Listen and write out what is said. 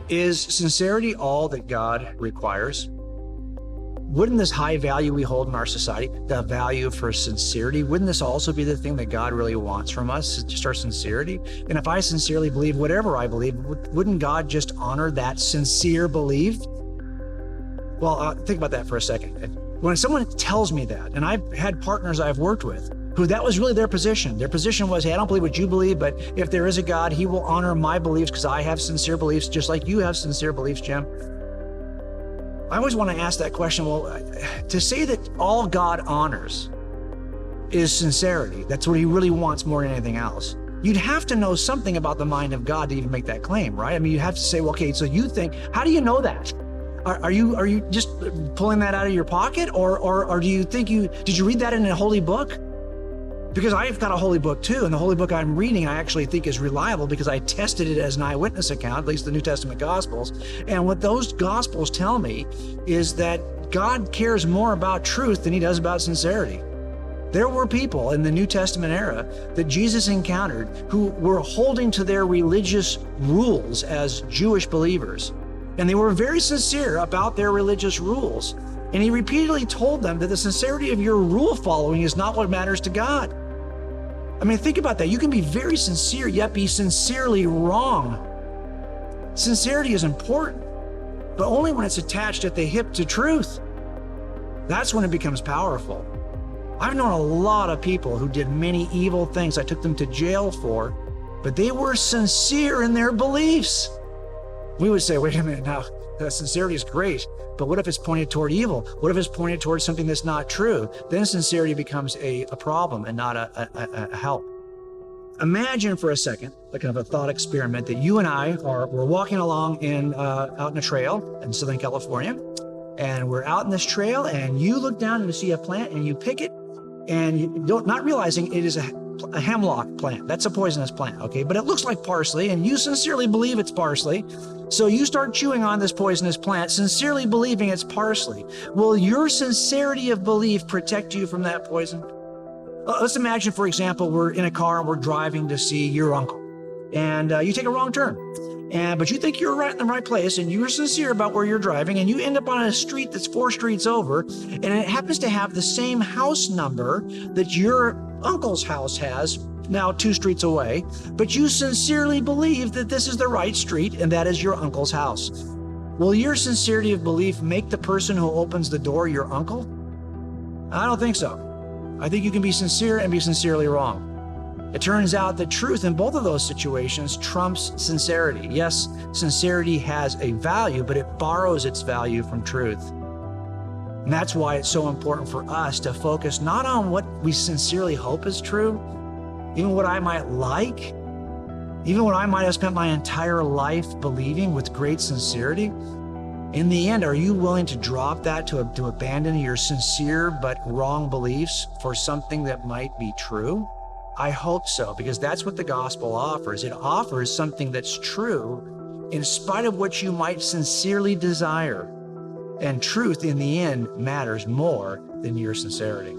Is sincerity all that God requires? Wouldn't this high value we hold in our society, the value for sincerity, wouldn't this also be the thing that God really wants from us, just our sincerity? And if I sincerely believe whatever I believe, wouldn't God just honor that sincere belief? Well, think about that for a second. When someone tells me that, and I've had partners I've worked with who that was really their position. Their position was, hey, I don't believe what you believe, but if there is a God, he will honor my beliefs because I have sincere beliefs, just like you have sincere beliefs, Jim. I always want to ask that question, well, to say that all God honors is sincerity, that's what he really wants more than anything else, you'd have to know something about the mind of God to even make that claim, right? I mean, you have to say, well, okay, so you think, how do you know that? Are you just pulling that out of your pocket, or do you think did you read that in a holy book? Because I've got a holy book too, and the holy book I'm reading I actually think is reliable because I tested it as an eyewitness account, at least the New Testament Gospels. And what those Gospels tell me is that God cares more about truth than he does about sincerity. There were people in the New Testament era that Jesus encountered who were holding to their religious rules as Jewish believers. And they were very sincere about their religious rules. And he repeatedly told them that the sincerity of your rule following is not what matters to God. I mean, think about that. You can be very sincere, yet be sincerely wrong. Sincerity is important, but only when it's attached at the hip to truth. That's when it becomes powerful. I've known a lot of people who did many evil things I took them to jail for, but they were sincere in their beliefs. We would say, wait a minute now, sincerity is great, but what if it's pointed toward evil? What if it's pointed towards something that's not true? Then sincerity becomes a problem and not a help. Imagine for a second, like kind of a thought experiment, that you and I we're walking along out in a trail in Southern California, and we're out in this trail, and you look down and you see a plant, and you pick it, and you not realizing it is a hemlock plant. That's a poisonous plant, okay? But it looks like parsley, and you sincerely believe it's parsley. So you start chewing on this poisonous plant, sincerely believing it's parsley. Will your sincerity of belief protect you from that poison? Let's imagine, for example, we're in a car and we're driving to see your uncle, and you take a wrong turn. But you think you're right in the right place, and you're sincere about where you're driving, and you end up on a street that's 4 streets over, and it happens to have the same house number that your uncle's house has, now 2 streets away, but you sincerely believe that this is the right street and that is your uncle's house. Will your sincerity of belief make the person who opens the door your uncle? I don't think so. I think you can be sincere and be sincerely wrong. It turns out that truth in both of those situations trumps sincerity. Yes, sincerity has a value, but it borrows its value from truth. And that's why it's so important for us to focus not on what we sincerely hope is true, even what I might like, even what I might have spent my entire life believing with great sincerity. In the end, are you willing to drop that to abandon your sincere but wrong beliefs for something that might be true? I hope so, because that's what the gospel offers. It offers something that's true in spite of what you might sincerely desire. And truth in the end matters more than your sincerity.